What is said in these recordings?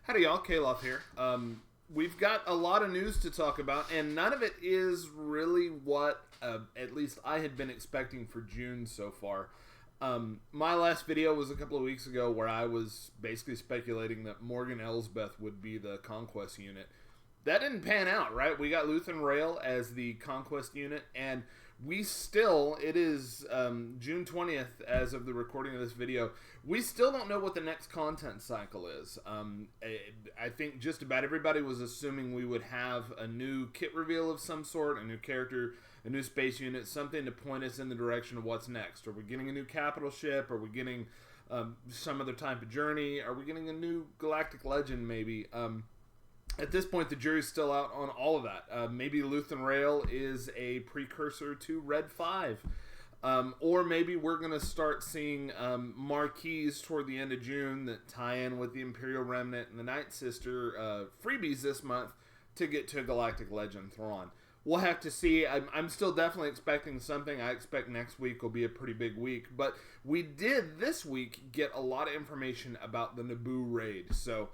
Howdy y'all, Kalof here. We've got a lot of news to talk about, and none of it is really what, at least I had been expecting for June so far. My last video was a couple of weeks ago where I was basically speculating that Morgan Elsbeth would be the Conquest unit. That didn't pan out, right? We got Luthen Rail as the Conquest unit, and we still, it is June 20th as of the recording of this video, we still don't know what the next content cycle is. I think just about everybody was assuming we would have a new kit reveal of some sort, a new character, a new space unit, something to point us in the direction of what's next. Are we getting a new capital ship? Are we getting some other type of journey? Are we getting a new galactic legend maybe? At this point, the jury's still out on all of that. Maybe Luthen Rail is a precursor to Red 5. Or maybe we're going to start seeing marquees toward the end of June that tie in with the Imperial Remnant and the Night Sister freebies this month to get to Galactic Legend Thrawn. We'll have to see. I'm still definitely expecting something. I expect next week will be a pretty big week. But we did this week get a lot of information about the Naboo Raid. So,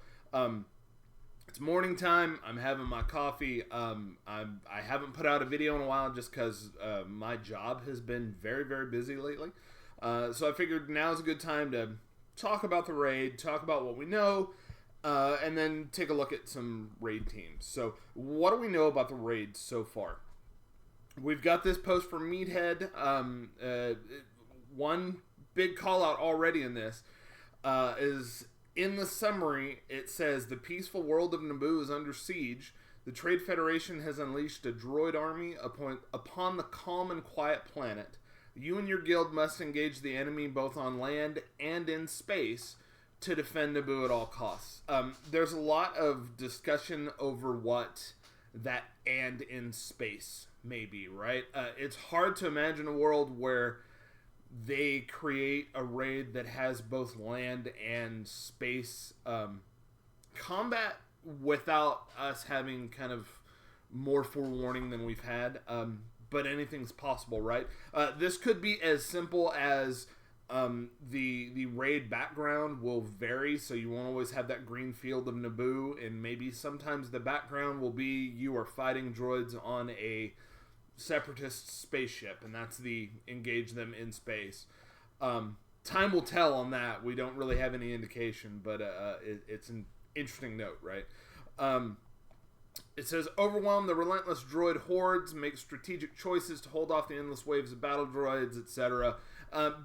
it's morning time. I'm having my coffee. I haven't put out a video in a while just because my job has been very, very busy lately. So I figured now's a good time to talk about the raid, talk about what we know, and then take a look at some raid teams. So what do we know about the raid so far? We've got this post from Meathead. One big call out already in this is... In the summary, it says, the peaceful world of Naboo is under siege. The Trade Federation has unleashed a droid army upon the calm and quiet planet. You and your guild must engage the enemy both on land and in space to defend Naboo at all costs. There's a lot of discussion over what that and in space may be, right? It's hard to imagine a world where they create a raid that has both land and space combat without us having kind of more forewarning than we've had. But anything's possible, right? This could be as simple as the raid background will vary, so you won't always have that green field of Naboo, and maybe sometimes the background will be you are fighting droids on a separatist spaceship, and that's the engage them in space. Time will tell on that. We don't really have any indication, but it's an interesting note, right? It says, overwhelm the relentless droid hordes, make strategic choices to hold off the endless waves of battle droids, etc.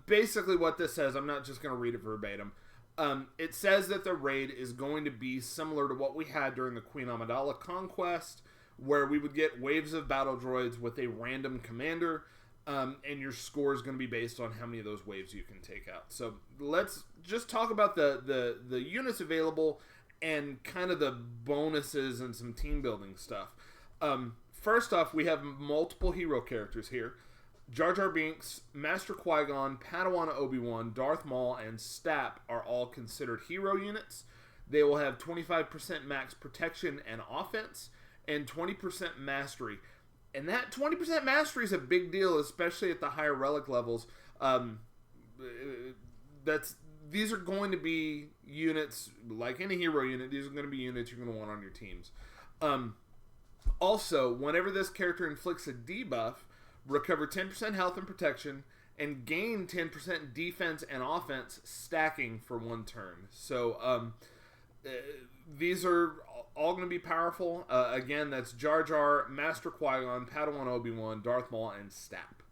Basically what this says, I'm not just going to read it verbatim. It says that the raid is going to be similar to what we had during the Queen Amidala conquest, where we would get waves of battle droids with a random commander, and your score is going to be based on how many of those waves you can take out. So let's just talk about the units available and kind of the bonuses and some team building stuff. First off, we have multiple hero characters here. Jar Jar Binks, Master Qui-Gon, Padawan Obi-Wan, Darth Maul, and Stap are all considered hero units. They will have 25% max protection and offense, and 20% mastery. And that 20% mastery is a big deal, especially at the higher relic levels. These are going to be units, like any hero unit, these are going to be units you're going to want on your teams. Also, whenever this character inflicts a debuff, recover 10% health and protection, and gain 10% defense and offense stacking for one turn. So, these are all going to be powerful. Again, that's Jar Jar, Master Qui-Gon, Padawan Obi-Wan, Darth Maul, and Stap.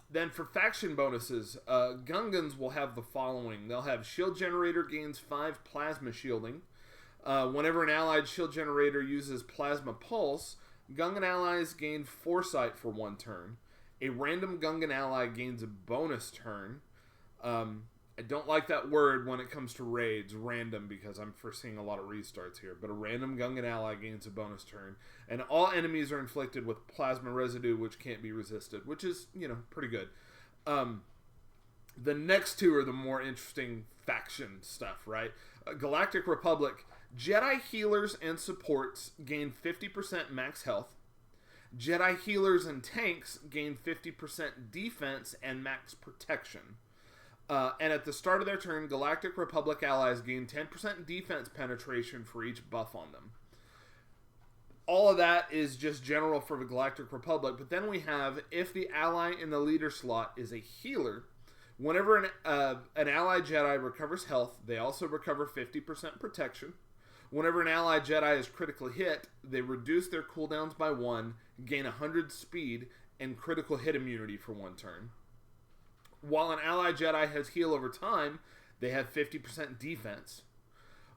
Then for faction bonuses, Gungans will have the following. They'll have Shield Generator gains 5 Plasma Shielding. Whenever an allied Shield Generator uses Plasma Pulse, Gungan allies gain Foresight for one turn. A random Gungan ally gains a bonus turn. I don't like that word when it comes to raids, random, because I'm foreseeing a lot of restarts here. But a random Gungan ally gains a bonus turn. And all enemies are inflicted with plasma residue, which can't be resisted, which is, pretty good. The next two are the more interesting faction stuff, right? Galactic Republic, Jedi healers and supports gain 50% max health. Jedi healers and tanks gain 50% defense and max protection. And at the start of their turn, Galactic Republic allies gain 10% defense penetration for each buff on them. All of that is just general for the Galactic Republic, but then we have, if the ally in the leader slot is a healer, whenever an allied Jedi recovers health, they also recover 50% protection. Whenever an allied Jedi is critically hit, they reduce their cooldowns by 1, gain 100 speed, and critical hit immunity for 1 turn. While an allied Jedi has heal over time, they have 50% defense.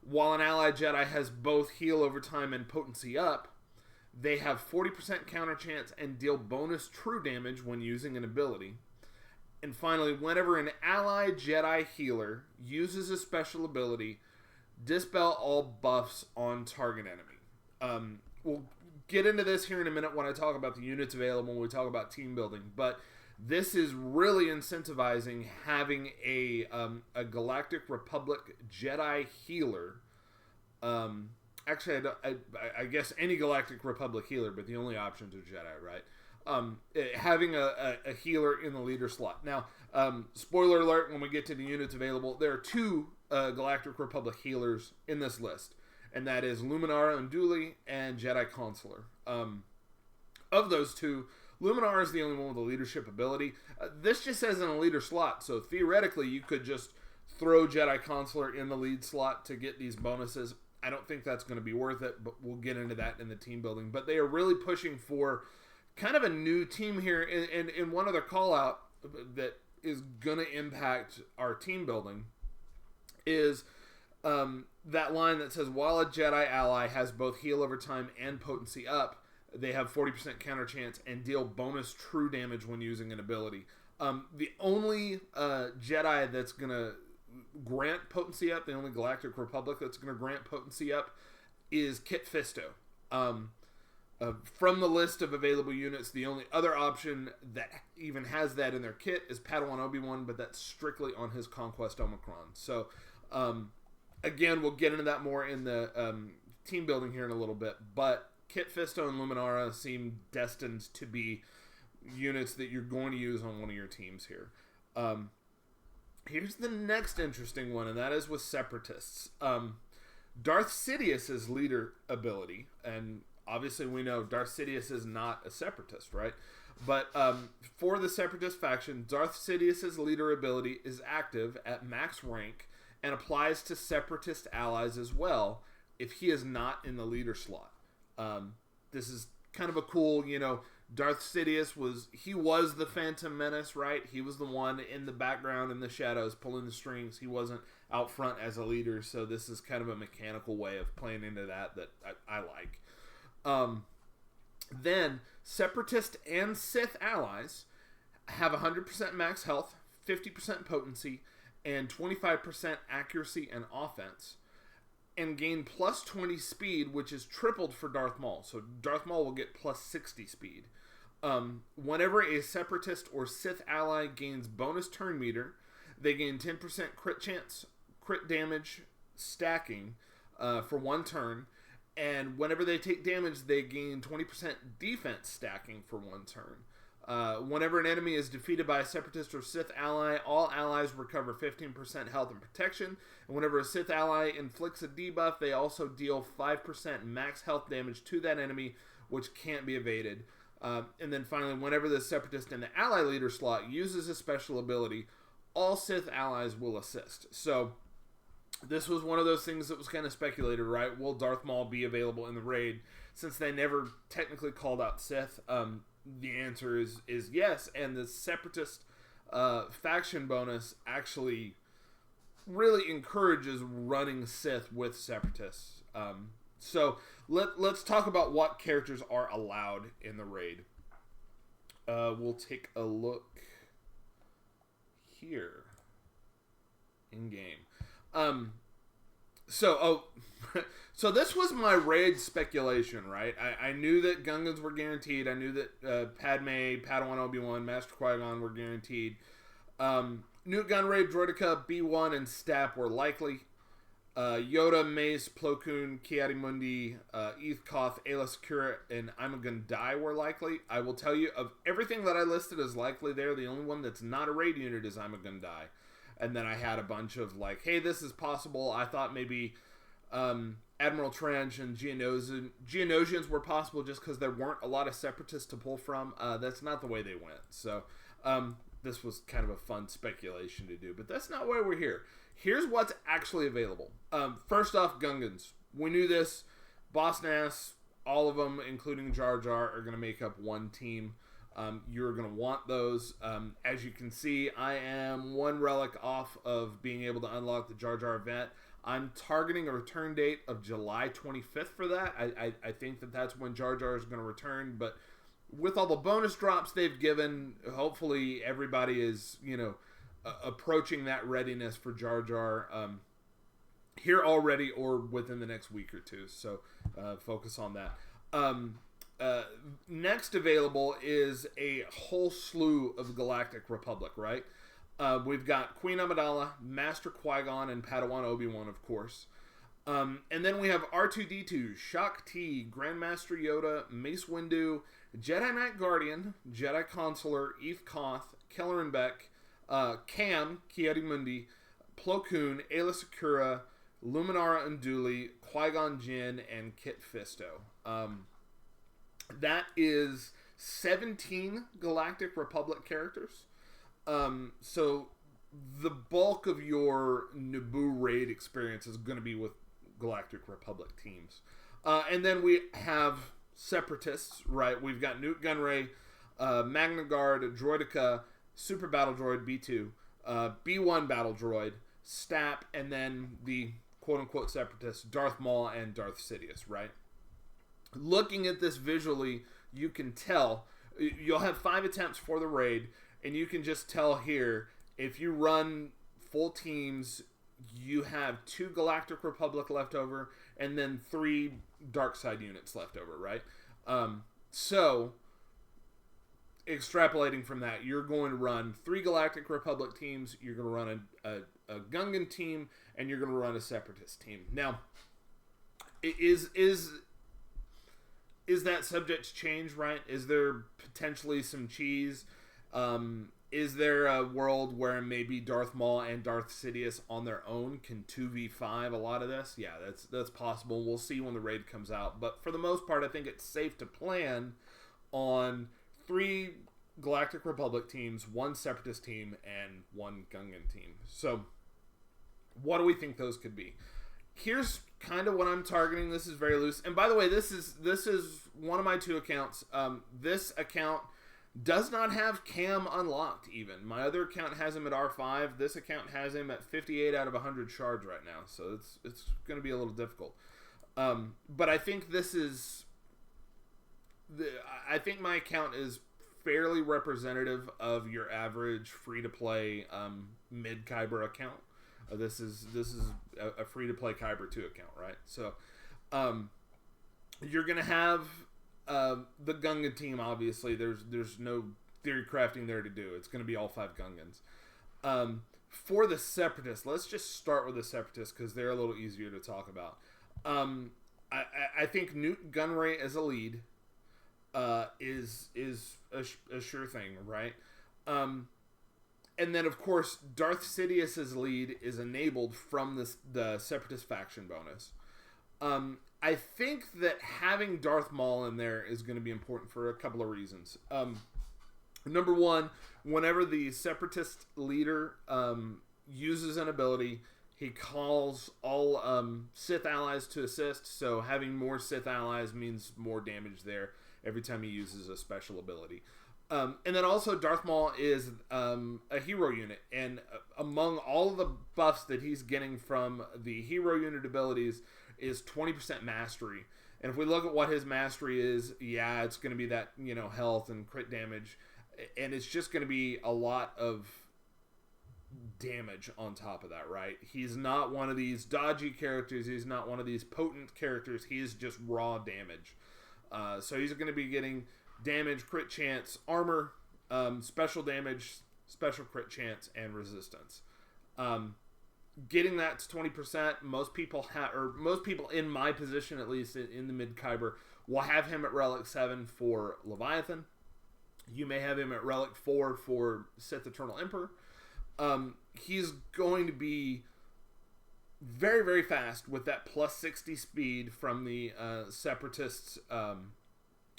While an allied Jedi has both heal over time and potency up, they have 40% counter chance and deal bonus true damage when using an ability. And finally, whenever an allied Jedi healer uses a special ability, dispel all buffs on target enemy. We'll get into this here in a minute when I talk about the units available, when we talk about team building, but this is really incentivizing having a Galactic Republic Jedi healer. Actually, I guess any Galactic Republic healer, but the only options are Jedi, right? Having a healer in the leader slot. Now, spoiler alert, when we get to the units available, there are 2 Galactic Republic healers in this list, and that is Luminara Unduli and Jedi Consular. Of those 2, Luminara is the only one with a leadership ability. This just says in a leader slot, so theoretically you could just throw Jedi Consular in the lead slot to get these bonuses. I don't think that's going to be worth it, but we'll get into that in the team building. But they are really pushing for kind of a new team here, and one other call out that is going to impact our team building is that line that says, while a Jedi ally has both heal over time and potency up, they have 40% counter chance and deal bonus true damage when using an ability. The only Jedi that's going to grant potency up, the only Galactic Republic that's going to grant potency up, is Kit Fisto. From the list of available units, the only other option that even has that in their kit is Padawan Obi-Wan, but that's strictly on his Conquest Omicron. So, again, we'll get into that more in the team building here in a little bit, but Kit Fisto and Luminara seem destined to be units that you're going to use on one of your teams here. Here's the next interesting one, and that is with Separatists. Darth Sidious's leader ability, and obviously we know Darth Sidious is not a Separatist, right? But for the Separatist faction, Darth Sidious's leader ability is active at max rank and applies to Separatist allies as well if he is not in the leader slot. This is kind of a cool, Darth Sidious was the Phantom Menace, right? He was the one in the background in the shadows pulling the strings. He wasn't out front as a leader, so this is kind of a mechanical way of playing into that I like. Then, Separatist and Sith allies have 100% max health, 50% potency, and 25% accuracy and offense, and gain plus 20 speed, which is tripled for Darth Maul. So Darth Maul will get plus 60 speed. Whenever a Separatist or Sith ally gains bonus turn meter, they gain 10% crit chance, crit damage, stacking for 1 turn. And whenever they take damage, they gain 20% defense stacking for 1 turn. Whenever an enemy is defeated by a Separatist or Sith ally, all allies recover 15% health and protection. And whenever a Sith ally inflicts a debuff, they also deal 5% max health damage to that enemy, which can't be evaded. And then finally, whenever the Separatist in the ally leader slot uses a special ability, all Sith allies will assist. So this was one of those things that was kind of speculated, right? Will Darth Maul be available in the raid? Since they never technically called out Sith, the answer is yes. And the Separatist faction bonus actually really encourages running Sith with Separatists. So let's talk about what characters are allowed in the raid. We'll take a look here in game. So this was my raid speculation, right? I knew that Gungans were guaranteed. I knew that Padme, Padawan Obi-Wan, Master Qui-Gon were guaranteed. Newt Gunray, Droideka, B1, and Stap were likely. Yoda, Mace, Plo Koon, Ki-Adi-Mundi, Eth Koth, Ayla Secura, and Imogen Dai were likely. I will tell you, of everything that I listed as likely there, the only one that's not a raid unit is Imogen Dai. and then I had a bunch of like, hey, this is possible. I thought maybe Admiral Trench and Geonosians were possible just because there weren't a lot of separatists to pull from. That's not the way they went. So this was kind of a fun speculation to do, but that's not why we're here. Here's what's actually available. First off, Gungans. We knew this. Boss Nass, all of them, including Jar Jar, are going to make up one team. You're going to want those. As you can see, I am one relic off of being able to unlock the Jar Jar event. I'm targeting a return date of July 25th for that. I think that that's when Jar Jar is going to return, but with all the bonus drops they've given, hopefully everybody is, approaching that readiness for Jar Jar here already or within the next week or two. So focus on that. Next available is a whole slew of Galactic Republic, right? We've got Queen Amidala, Master Qui-Gon, and Padawan Obi-Wan, of course. And then we have R2-D2, Shaak Ti, Grandmaster Yoda, Mace Windu, Jedi Knight Guardian, Jedi Consular, Eve Koth, Kelleran Beck, Cam, Ki-Adi-Mundi, Plo Koon, Aayla Secura, Luminara Unduli, Qui-Gon Jinn, and Kit Fisto. That is 17 Galactic Republic characters. So the bulk of your Naboo Raid experience is going to be with Galactic Republic teams. And then we have Separatists, right? We've got Newt Gunray, Magna Guard, Droideka, Super Battle Droid B2, B1 Battle Droid, Stap, and then the quote-unquote Separatists, Darth Maul and Darth Sidious, right? Looking at this visually, you can tell, you'll have 5 attempts for the raid, and you can just tell here, if you run full teams, you have 2 Galactic Republic left over, and then 3 Dark Side units left over, right? So, extrapolating from that, you're going to run 3 Galactic Republic teams, you're going to run a Gungan team, and you're going to run a Separatist team. Now, is that subject to change, right? Is there potentially some cheese? Is there a world where maybe Darth Maul and Darth Sidious on their own can 2v5 a lot of this? Yeah, that's possible. We'll see when the raid comes out. But for the most part, I think it's safe to plan on 3 Galactic Republic teams, 1 Separatist team, and 1 Gungan team. So, what do we think those could be? Here's kind of what I'm targeting. This is very loose. And by the way, this is one of my 2 accounts. This account does not have Cam unlocked even. My other account has him at R5. This account has him at 58 out of 100 shards right now. So it's going to be a little difficult. But I think I think my account is fairly representative of your average free-to-play mid-Kyber account. This is a free-to-play Kyber 2 account, right? So you're going to have the Gungan team, obviously. There's no theory crafting there to do. It's going to be all 5 Gungans. For the Separatists, let's just start with the Separatists because they're a little easier to talk about. I think Newt Gunray as a lead is a sure thing, right? And then, of course, Darth Sidious's lead is enabled from the Separatist faction bonus. I think that having Darth Maul in there is going to be important for a couple of reasons. Number one, whenever the Separatist leader uses an ability, he calls all Sith allies to assist, so having more Sith allies means more damage there every time he uses a special ability. And then also Darth Maul is a hero unit, and among all of the buffs that he's getting from the hero unit abilities is 20% mastery. And if we look at what his mastery is, yeah, it's going to be that, health and crit damage, and it's just going to be a lot of damage on top of that, right? He's not one of these dodgy characters, he's not one of these potent characters, he's just raw damage. So he's going to be getting damage, crit chance, armor, special damage, special crit chance, and resistance. Getting that to 20%, most people in my position, at least in the mid-Kyber, will have him at Relic 7 for Leviathan. You may have him at Relic 4 for Sith Eternal Emperor. he's going to be very, very fast with that plus 60 speed from the Separatists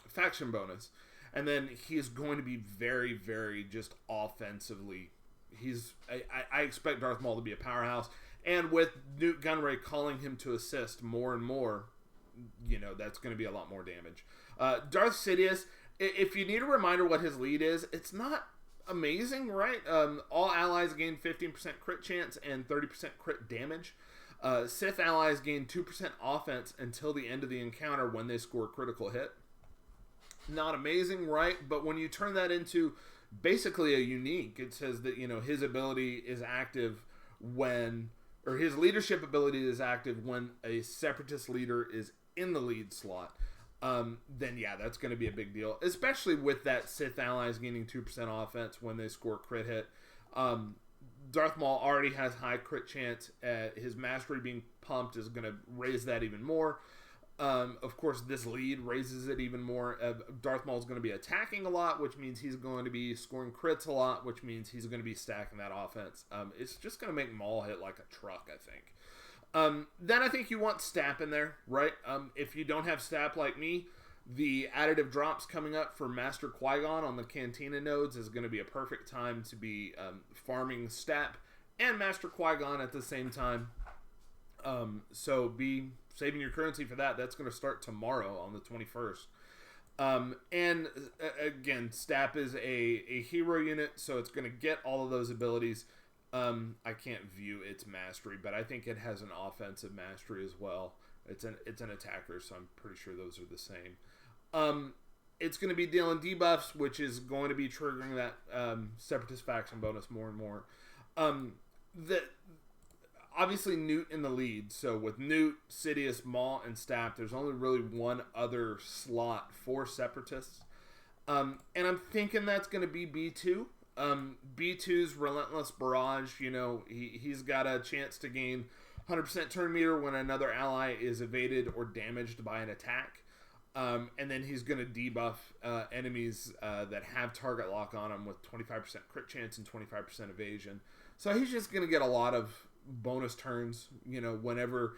faction bonus. And then he's going to be very, very just offensively. I expect Darth Maul to be a powerhouse. And with Newt Gunray calling him to assist more and more, that's going to be a lot more damage. Darth Sidious, if you need a reminder what his lead is, it's not amazing, right? All allies gain 15% crit chance and 30% crit damage. Sith allies gain 2% offense until the end of the encounter when they score a critical hit. Not amazing, right? But when you turn that into basically a unique, it says that, his ability is active or his leadership ability is active when a Separatist leader is in the lead slot. Then yeah, that's going to be a big deal, especially with that Sith allies gaining 2% offense when they score crit hit. Darth Maul already has high crit chance. His mastery being pumped is going to raise that even more. Of course, this lead raises it even more. Darth Maul is going to be attacking a lot, which means he's going to be scoring crits a lot, which means he's going to be stacking that offense. It's just going to make Maul hit like a truck, I think. Then I think you want Stap in there, right? If you don't have Stap like me, the additive drops coming up for Master Qui-Gon on the Cantina nodes is going to be a perfect time to be farming Stap and Master Qui-Gon at the same time. So be saving your currency for that. That's going to start tomorrow on the 21st. And again, Stap is a hero unit, so it's going to get all of those abilities. I can't view its mastery, but I think it has an offensive mastery as well. It's an attacker, so I'm pretty sure those are the same. It's going to be dealing debuffs, which is going to be triggering that Separatist faction bonus more and more. Obviously Newt in the lead, so with Newt, Sidious, Maul, and Stap, there's only really one other slot for Separatists. And I'm thinking that's going to be B2. B2's Relentless Barrage, he's got a chance to gain 100% turn meter when another ally is evaded or damaged by an attack. And then he's going to debuff enemies that have target lock on them with 25% crit chance and 25% evasion. So he's just going to get a lot of bonus turns, whenever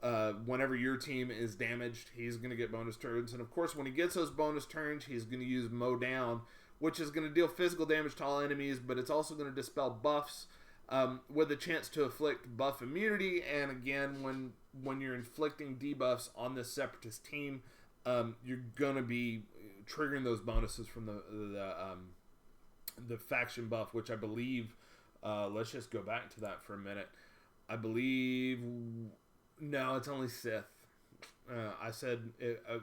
your team is damaged, he's going to get bonus turns. And of course, when he gets those bonus turns, he's going to use Mow Down, which is going to deal physical damage to all enemies, but it's also going to dispel buffs with a chance to inflict buff immunity. And again, when you're inflicting debuffs on this Separatist team, you're going to be triggering those bonuses from the faction buff, which I believe, let's just go back to that for a minute. I believe, no, it's only Sith. I said,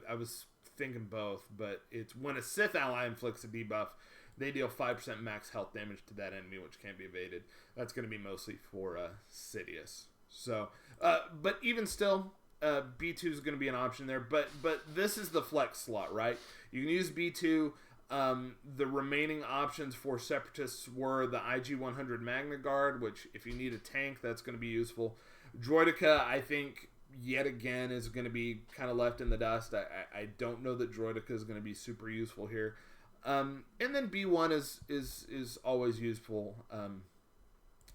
I was thinking both, but it's when a Sith ally inflicts a debuff, they deal 5% max health damage to that enemy, which can't be evaded. That's going to be mostly for Sidious. So, but even still, B2 is going to be an option there. But this is the flex slot, right? You can use B2. The remaining options for Separatists were the IG-100 Magna Guard, which if you need a tank, that's going to be useful. Droideka, I think, yet again, is going to be kind of left in the dust. I don't know that Droideka is going to be super useful here. And then B1 is always useful,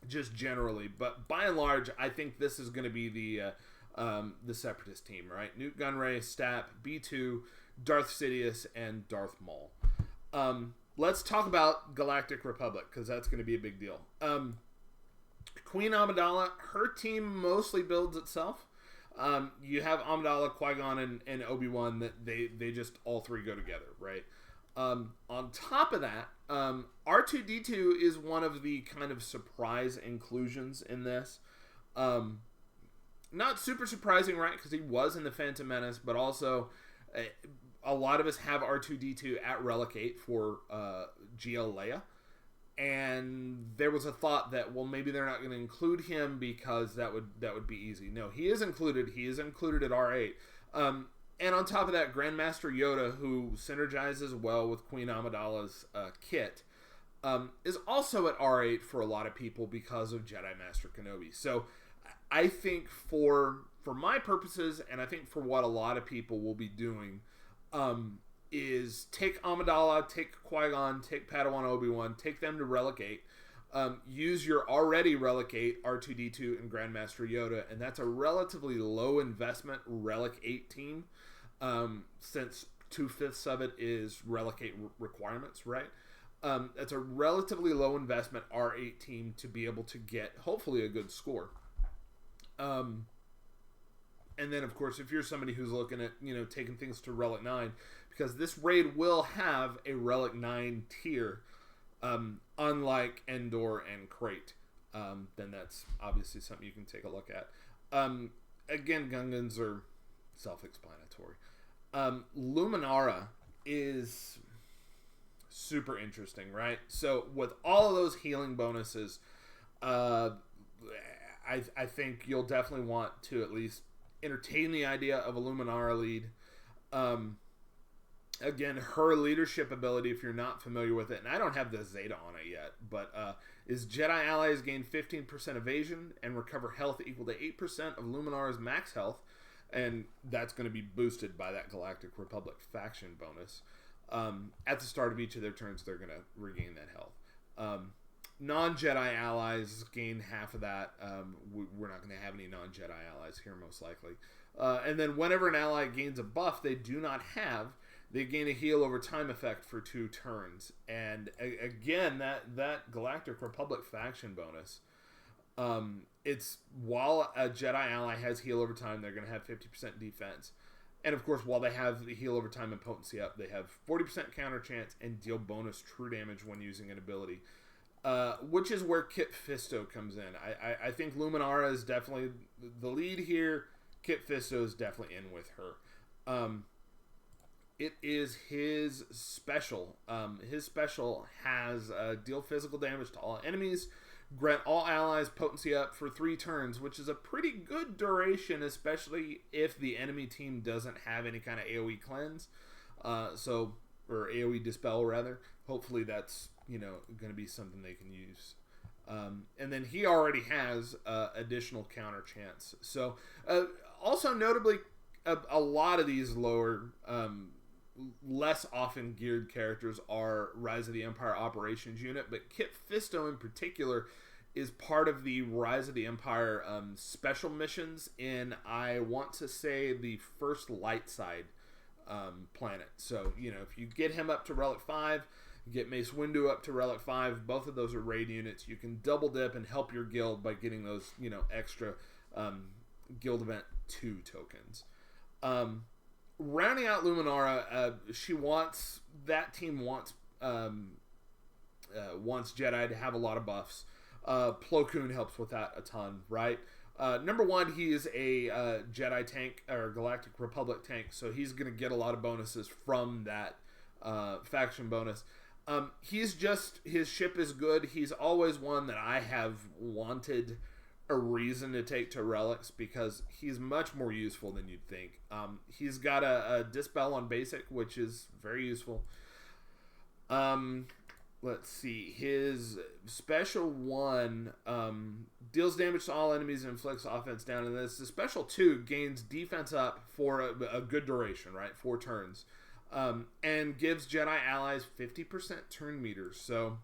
just generally. But by and large, I think this is going to be the Separatist team, right? Newt Gunray, Stap, B2, Darth Sidious, and Darth Maul. Let's talk about Galactic Republic, because that's going to be a big deal. Queen Amidala, her team mostly builds itself. You have Amidala, Qui-Gon, and Obi-Wan, that they just all three go together, right? On top of that, R2-D2 is one of the kind of surprise inclusions in this. Not super surprising, right? Because he was in the Phantom Menace, but also a lot of us have R2-D2 at Relicate for GL Leia. And there was a thought that, well, maybe they're not going to include him because that would be easy. No, he is included. He is included at R8. And on top of that, Grandmaster Yoda, who synergizes well with Queen Amidala's kit, is also at R8 for a lot of people because of Jedi Master Kenobi. So I think for my purposes, and I think for what a lot of people will be doing, is take Amidala, take Qui-Gon, take Padawan Obi-Wan, take them to Relegate, use your already Relic 8, R2-D2, and Grandmaster Yoda, and that's a relatively low investment Relic 8 team, since 2/5 of it is Relic 8 requirements, right? That's a relatively low investment R8 team to be able to get, hopefully, a good score. And then, of course, if you're somebody who's looking at, taking things to Relic 9, because this raid will have a Relic 9 tier, unlike Endor and Crate, then that's obviously something you can take a look at. Again, Gungans are self-explanatory. Luminara is super interesting, right? So with all of those healing bonuses, I think you'll definitely want to at least entertain the idea of a Luminara lead. Again, her leadership ability, if you're not familiar with it, and I don't have the Zeta on it yet, but is Jedi allies gain 15% evasion and recover health equal to 8% of Luminara's max health, and that's going to be boosted by that Galactic Republic faction bonus. At the start of each of their turns, they're going to regain that health. Non-Jedi allies gain half of that. We're not going to have any non-Jedi allies here, most likely. And then whenever an ally gains a buff they do not have, they gain a heal over time effect for 2 turns. And again, that Galactic Republic faction bonus, it's while a Jedi ally has heal over time, they're going to have 50% defense. And of course, while they have the heal over time and potency up, they have 40% counter chance and deal bonus true damage when using an ability. Which is where Kit Fisto comes in. I think Luminara is definitely the lead here. Kit Fisto is definitely in with her. It is his special. His special has deal physical damage to all enemies, grant all allies potency up for 3 turns, which is a pretty good duration, especially if the enemy team doesn't have any kind of AoE cleanse. Or AoE dispel, rather. Hopefully that's, going to be something they can use. And then he already has additional counter chance. So, also notably, a lot of these lower, less often geared characters are Rise of the Empire operations unit, but Kit Fisto in particular is part of the Rise of the Empire special missions in, I want to say, the first light side planet. So, if you get him up to Relic 5, get Mace Windu up to Relic 5, both of those are raid units. You can double dip and help your guild by getting those, extra Guild Event 2 tokens. Rounding out Luminara, that team wants Jedi to have a lot of buffs. Plo Koon helps with that a ton, right? Number 1, he is a Jedi tank, or Galactic Republic tank, so he's going to get a lot of bonuses from that faction bonus. His ship is good. He's always one that I have wanted a reason to take to relics because he's much more useful than you'd think. He's got a dispel on basic, which is very useful. Let's see. His special 1 deals damage to all enemies and inflicts offense down. And this the special 2 gains defense up for a good duration, right? 4 turns. And gives Jedi allies 50% turn meters. So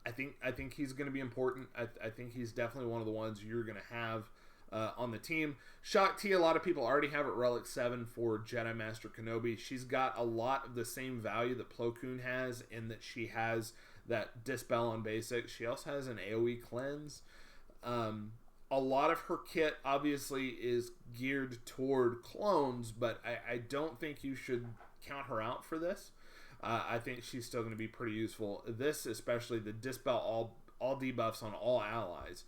I think he's going to be important. I think he's definitely one of the ones you're going to have on the team. Shock T, a lot of people already have at Relic 7 for Jedi Master Kenobi. She's got a lot of the same value that Plo Koon has in that she has that Dispel on basic. She also has an AoE cleanse. A lot of her kit obviously is geared toward clones, but I don't think you should count her out for this. I think she's still going to be pretty useful. This, especially the Dispel all debuffs on all allies,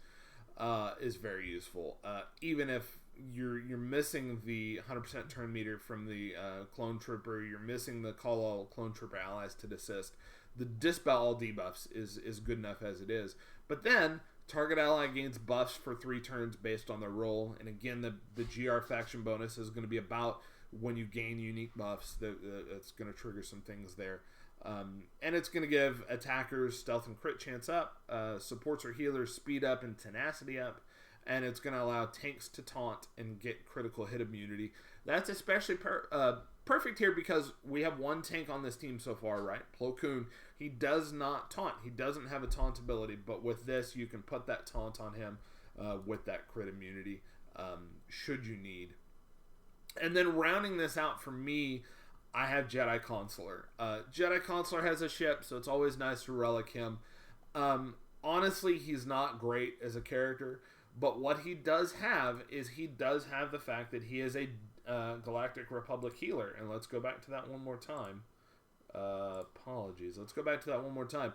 is very useful. Even if you're missing the 100% turn meter from the Clone Trooper, you're missing the call all Clone Trooper allies to desist, the Dispel all debuffs is good enough as it is. But then, target ally gains buffs for 3 turns based on their role. And again, the GR faction bonus is going to be about when you gain unique buffs. That's going to trigger some things there. And it's going to give attackers stealth and crit chance up, supports or healers speed up and tenacity up, and it's going to allow tanks to taunt and get critical hit immunity. That's especially perfect here because we have one tank on this team so far, right? Plo Koon. He does not taunt. He doesn't have a taunt ability, but with this, you can put that taunt on him with that crit immunity should you need. And then rounding this out for me, I have Jedi Consular. Jedi Consular has a ship, so it's always nice to relic him. Honestly, he's not great as a character, but what he does have is he does have the fact that he is a Galactic Republic healer. And let's go back to that one more time. Apologies. Let's go back to that one more time.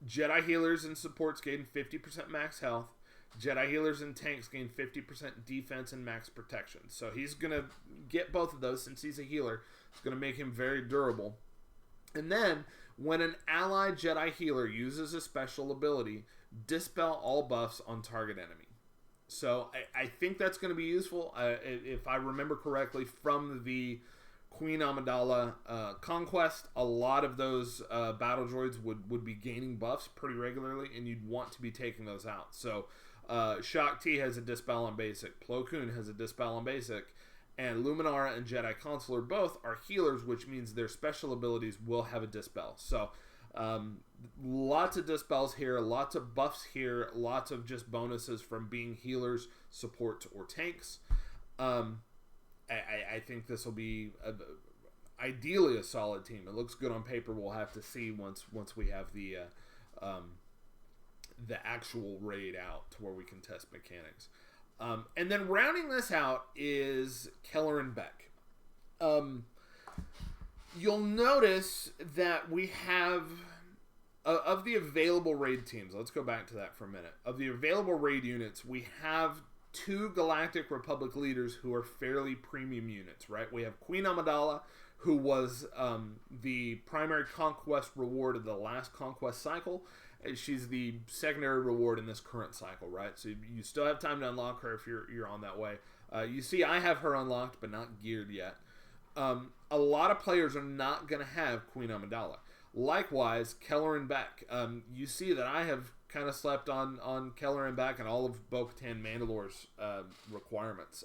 Jedi healers and supports gain 50% max health. Jedi healers and tanks gain 50% defense and max protection. So he's going to get both of those since he's a healer. It's going to make him very durable. And then, when an allied Jedi healer uses a special ability, dispel all buffs on target enemy. So I think that's going to be useful. If I remember correctly from the Queen Amidala conquest, a lot of those battle droids would be gaining buffs pretty regularly, and you'd want to be taking those out. So Shaak Ti has a dispel on basic, Plo Koon has a dispel on basic, and Luminara and Jedi Consular both are healers, which means their special abilities will have a dispel. So lots of dispels here, lots of buffs here, lots of just bonuses from being healers, supports, or tanks. I think this will be ideally a solid team. It looks good on paper. We'll have to see once we have the actual raid out to where we can test mechanics. And then rounding this out is Keller and Beck. You'll notice that we have, of the available raid teams, let's go back to that for a minute. Of the available raid units, we have 2 Galactic Republic leaders who are fairly premium units, right? We have Queen Amidala, who was the primary conquest reward of the last conquest cycle. She's the secondary reward in this current cycle, right? So you still have time to unlock her if you're on that way. You see, I have her unlocked, but not geared yet. A lot of players are not going to have Queen Amidala. Likewise, Keller and Beck. You see that I have kind of slept on Keller and Beck and all of Bo-Katan Mandalore's requirements.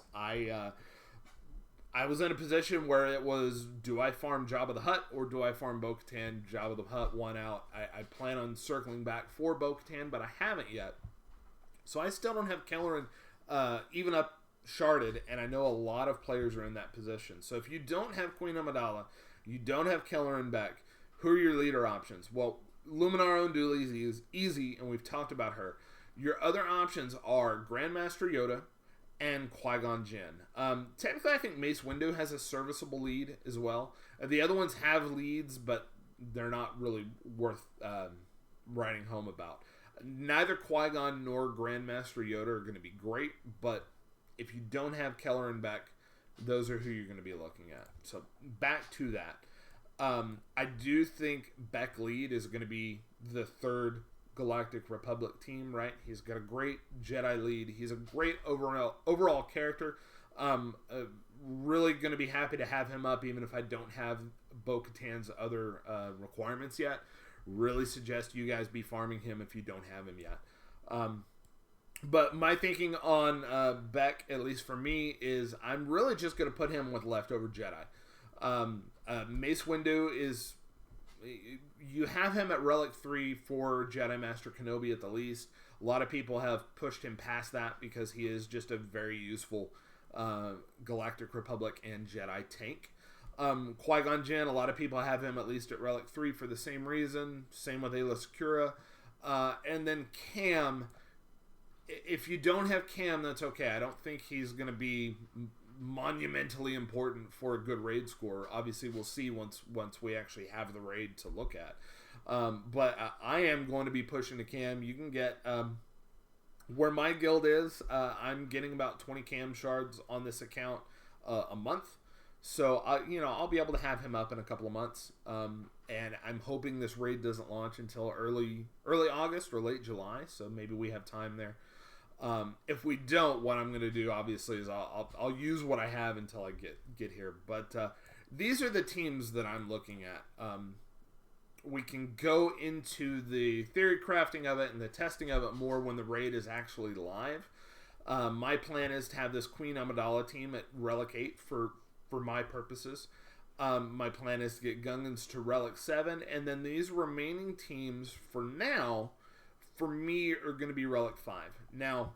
I was in a position where it was, do I farm Jabba the Hutt or do I farm Bo-Katan? Jabba the Hutt won out. I plan on circling back for Bo-Katan, but I haven't yet. So I still don't have Keller and even up sharded, and I know a lot of players are in that position. So if you don't have Queen Amidala, you don't have Keller and Beck, who are your leader options? Well, Luminara Unduli is easy, and we've talked about her. Your other options are Grandmaster Yoda and Qui-Gon Jinn. Technically, I think Mace Windu has a serviceable lead as well. The other ones have leads, but they're not really worth writing home about. Neither Qui-Gon nor Grandmaster Yoda are going to be great, but if you don't have Keller and Beck, those are who you're going to be looking at. So back to that. I do think Beck lead is going to be the third Galactic Republic team, right? He's got a great Jedi lead. He's a great overall character. Really going to be happy to have him up, even if I don't have Bo-Katan's other requirements yet. Really suggest you guys be farming him if you don't have him yet. But my thinking on Beck, at least for me, is I'm really just going to put him with leftover Jedi. Mace Windu is... You have him at Relic 3 for Jedi Master Kenobi at the least. A lot of people have pushed him past that because he is just a very useful Galactic Republic and Jedi tank. Qui-Gon Jinn, a lot of people have him at least at Relic 3 for the same reason. Same with Aayla Secura. And then Cam, if you don't have Cam, that's okay. I don't think he's going to be monumentally important for a good raid score. Obviously, we'll see once we actually have the raid to look at. But I am going to be pushing to Cam. You can get where my guild is. I'm getting about 20 Cam shards on this account a month. So I'll be able to have him up in a couple of months. And I'm hoping this raid doesn't launch until early August or late July. So maybe we have time there. If we don't, what I'm going to do, obviously, is I'll use what I have until I get here. But these are the teams that I'm looking at. we can go into the theory crafting of it and the testing of it more when the raid is actually live. My plan is to have this Queen Amidala team at Relic 8 for my purposes. My plan is to get Gungans to Relic 7, and then these remaining teams, for now, for me, are going to be Relic 5. Now,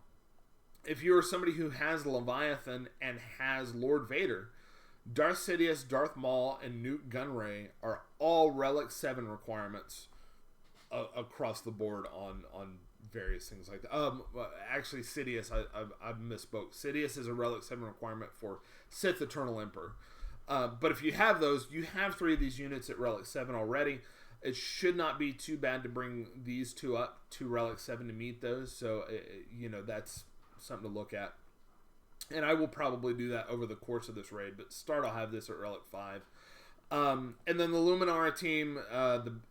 if you're somebody who has Leviathan and has Lord Vader, Darth Sidious, Darth Maul, and Newt Gunray are all Relic 7 requirements across the board on various things like that. Actually, Sidious, I misspoke. Sidious is a Relic 7 requirement for Sith Eternal Emperor. But if you have those, you have 3 of these units at Relic 7 already. It should not be too bad to bring these 2 up to Relic 7 to meet those. So, that's something to look at. And I will probably do that over the course of this raid. But start, I'll have this at Relic 5. And then the Luminara team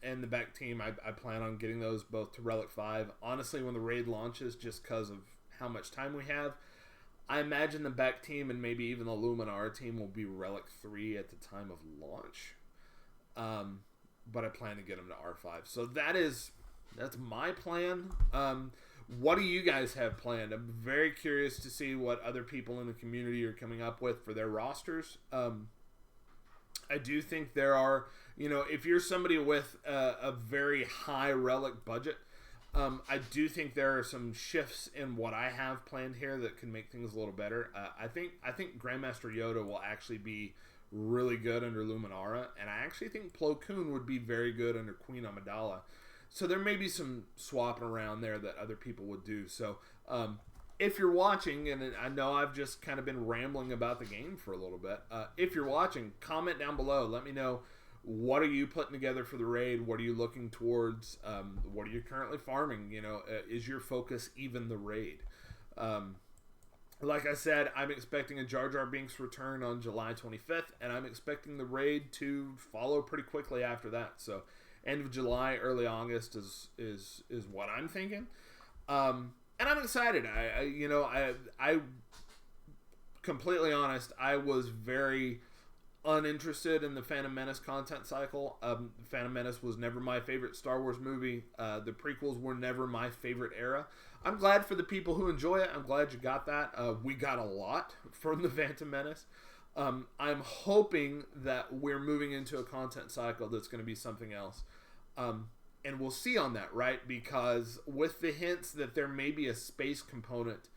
and the Beck team, I plan on getting those both to Relic 5. Honestly, when the raid launches, just because of how much time we have, I imagine the Beck team and maybe even the Luminara team will be Relic 3 at the time of launch. But I plan to get them to R5. So that's my plan. What do you guys have planned? I'm very curious to see what other people in the community are coming up with for their rosters. I do think there are, if you're somebody with a very high Relic budget, I do think there are some shifts in what I have planned here that can make things a little better. I think Grandmaster Yoda will actually be really good under Luminara, and I actually think Plo Koon would be very good under Queen Amidala. So there may be some swapping around there that other people would do. So if you're watching, and I know I've just kind of been rambling about the game for a little bit, if you're watching, comment down below. Let me know, what are you putting together for the raid? What are you looking towards? What are you currently farming? Is your focus even the raid? Like I said, I'm expecting a Jar Jar Binks return on July 25th, and I'm expecting the raid to follow pretty quickly after that. So end of July, early August is what I'm thinking. And I'm excited. I completely honest, I was very uninterested in the Phantom Menace content cycle. Phantom Menace was never my favorite Star Wars movie. The prequels were never my favorite era. I'm glad for the people who enjoy it. I'm glad you got that. We got a lot from the Phantom Menace. I'm hoping that we're moving into a content cycle that's going to be something else. And we'll see on that, right? Because with the hints that there may be a space component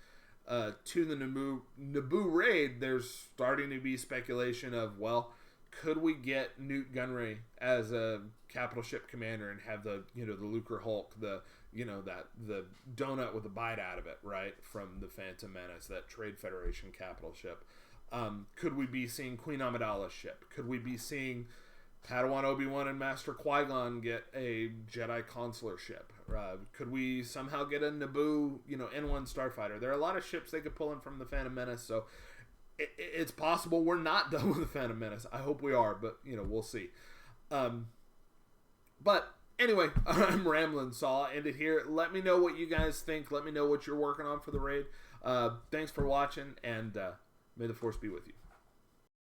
to the Naboo Raid, there's starting to be speculation of, well, could we get Newt Gunray as a capital ship commander and have the Lucre Hulk, the donut with a bite out of it, right, from the Phantom Menace, that Trade Federation capital ship? Could we be seeing Queen Amidala's ship? Could we be seeing Padawan Obi-Wan and Master Qui-Gon get a Jedi consular ship? Could we somehow get a Naboo, N1 starfighter? There are a lot of ships they could pull in from the Phantom Menace, so it's possible we're not done with the Phantom Menace. I hope we are, but, we'll see. But anyway, I'm rambling, so I'll end it here. Let me know what you guys think. Let me know what you're working on for the raid. Thanks for watching, and may the Force be with you.